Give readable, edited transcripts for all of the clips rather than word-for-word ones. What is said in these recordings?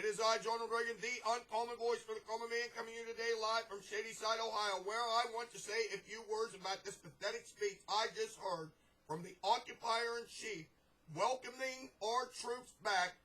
is I, Jonathan Reagan, the uncommon voice for the common man, coming here today live from Shadyside, Ohio, where I want to say a few words about this pathetic speech I just heard from the Occupier In Chief welcoming our troops back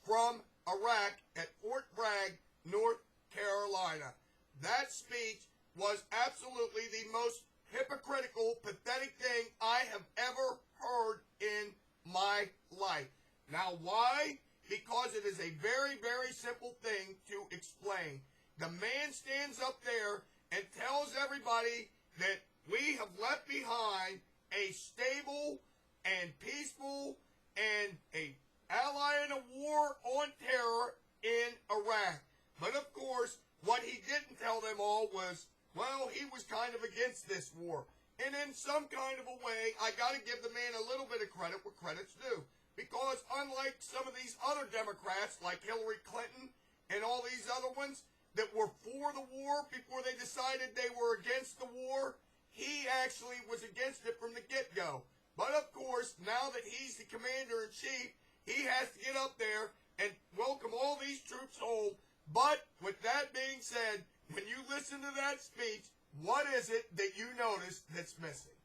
from Iraq at Fort Bragg, North Carolina. That speech was absolutely the most hypocritical, pathetic thing I have ever heard in my life. Now, why? Because it is a very, very simple thing to explain. The man stands up there and tells everybody that we have left behind a stable and peaceful and a ally in a war on terror in Iraq. But of course, what he didn't tell them all was, well, he was kind of against this war. And in some kind of a way, I got to give the man a little bit of credit where credit's due. Because unlike some of these other Democrats, like Hillary Clinton and all these other ones that were for the war before they decided they were against the war, he actually was against it from the get-go. But of course, now that he's the commander-in-chief, he has to get up there and welcome all these troops home. But with that being said, when you listen to that speech, what is it that you notice that's missing?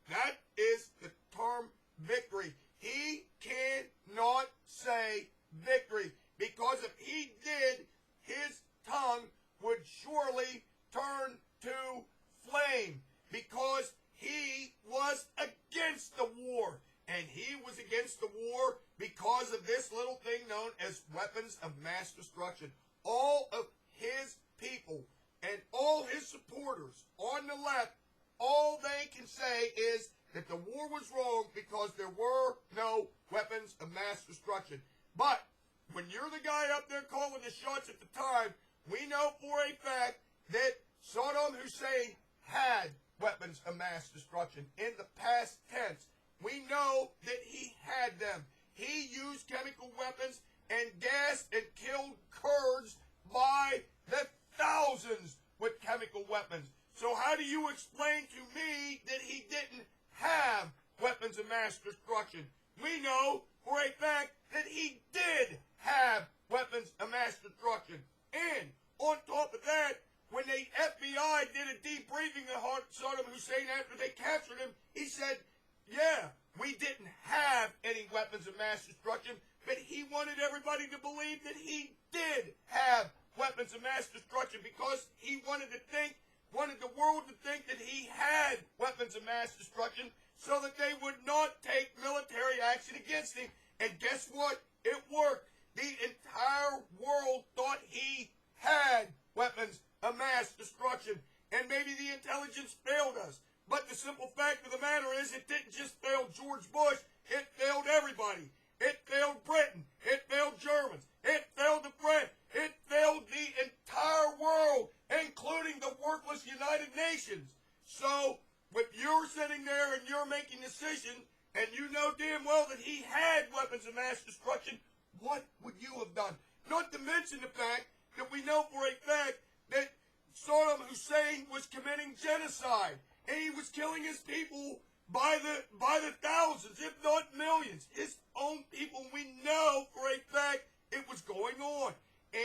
That is the term victory. He cannot say victory, because if he did, his tongue would surely turn to flame, because he was against the war. And he was against the war because of this little thing known as weapons of mass destruction. All of his people and all his supporters on the left, all they can say is that the war was wrong because there were no weapons of mass destruction. But when you're the guy up there calling the shots at the time, we know for a fact that Saddam Hussein had weapons of mass destruction in the past tense. We know that he had them. He used chemical weapons and gassed and killed Kurds by the thousands with chemical weapons. So how do you explain to me that he didn't have weapons of mass destruction? We know for a fact that he did have weapons of mass destruction. And on top of that, when the FBI did a debriefing of Saddam Hussein after they captured him, he said, yeah, we didn't have any weapons of mass destruction, but he wanted everybody to believe that he did have weapons of mass destruction because he wanted the world to think that he had weapons of mass destruction so that they would not take military action against him. And guess what? It worked. The entire world thought he had weapons of mass destruction. And maybe the intelligence failed us. But the simple fact of the matter is it didn't just fail George Bush. It failed everybody. It failed Britain. It failed Germans. It failed the French. It failed the entire world, including the worthless United Nations. So, if you're sitting there and you're making decisions, and you know damn well that he had weapons of mass destruction, what would you have done? Not to mention the fact that we know for a fact that Saddam Hussein was committing genocide, and he was killing his people by the thousands, if not millions. His own people, we know for a fact it was going on.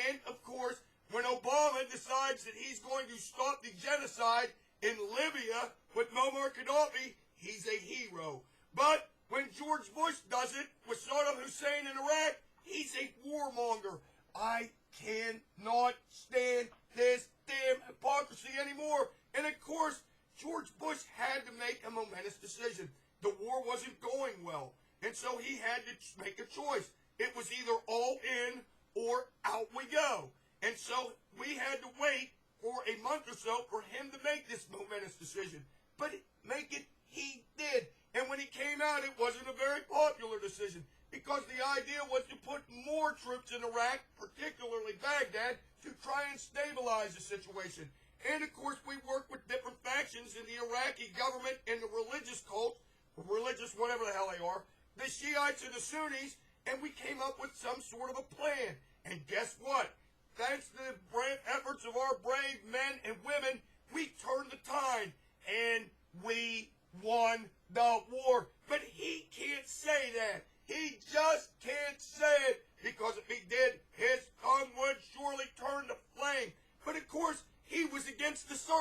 And, of course, when Obama decides that he's going to stop the genocide in Libya with Muammar Gaddafi, he's a hero. But when George Bush does it with Saddam Hussein in Iraq, he's a warmonger. I cannot stand this damn hypocrisy anymore. And, of course, George Bush had to make a momentous decision. The war wasn't going well. And so he had to make a choice. It was either all in or out we go. And so we had to wait for a month or so for him to make this momentous decision. But make it, he did. And when he came out, it wasn't a very popular decision, because the idea was to put more troops in Iraq, particularly Baghdad, to try and stabilize the situation. And of course, we worked with different factions in the Iraqi government and the religious cults, religious whatever the hell they are, the Shiites and the Sunnis, and we came up with some sort of a plan. And guess what? Thanks to the brave efforts of our brave men and women, we turned the tide, and we won the war. But he can't say that. He just can't say it, because if he did, his tongue would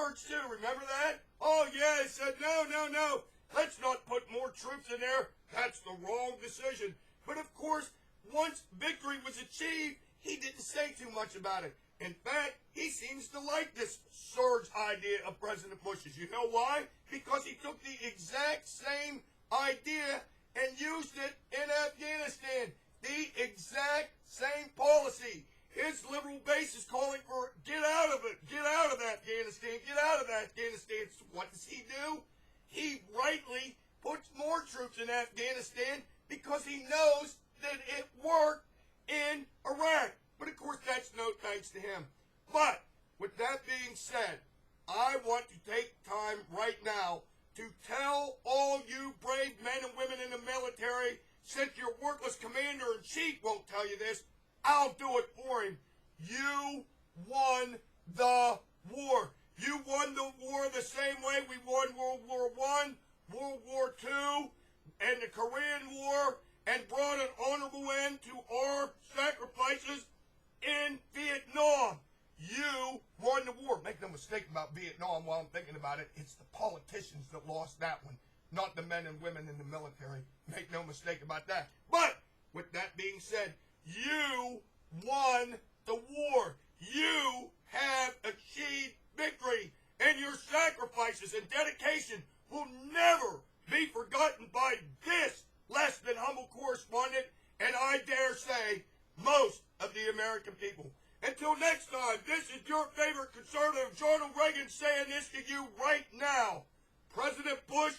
surge too. Remember that? Oh yeah, he said no. Let's not put more troops in there. That's the wrong decision. But of course, once victory was achieved, he didn't say too much about it. In fact, he seems to like this surge idea of President Bush's. You know why? Because he took the exact same idea and used it in Afghanistan. The exact same policy. His liberal base is calling for get out of it, get out of Afghanistan, get out of Afghanistan. So what does he do? He rightly puts more troops in Afghanistan because he knows that it worked in Iraq. But of course, that's no thanks to him. But with that being said, I want to take time right now to tell all you brave men and women in the military, since your worthless commander-in-chief won't tell you this, I'll do it for him. You won the war. You won the war the same way we won World War I, World War II, and the Korean War, and brought an honorable end to our sacrifices in Vietnam. You won the war. Make no mistake about Vietnam while I'm thinking about it. It's the politicians that lost that one, not the men and women in the military. Make no mistake about that. But with that being said, you won the war. You have achieved victory, and your sacrifices and dedication will never be forgotten by this less than humble correspondent, and I dare say most of the American people. Until next time, this is your favorite conservative, Ronald Reagan, saying this to you right now. President Bush,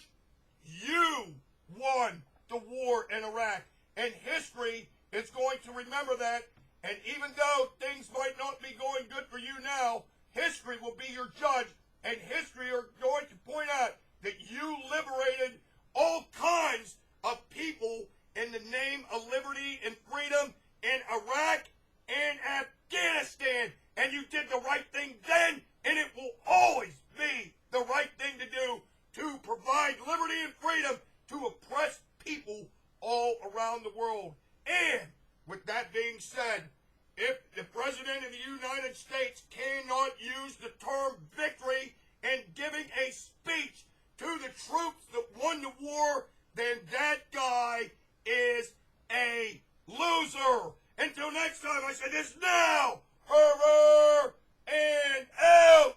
you won the war in Iraq, and history is going to remember that. And even though things might not be going good for you now, history will be your judge, and history are going to point out that you liberated all kinds of people in the name of liberty and freedom in Iraq and Afghanistan. And you did the right thing then, and it will always be the right thing to do to provide liberty and freedom to oppressed people all around the world. And with that being said, if the President of the United States cannot use the term victory in giving a speech to the troops that won the war, then that guy is a loser. Until next time, I say this now. Hurrah and out.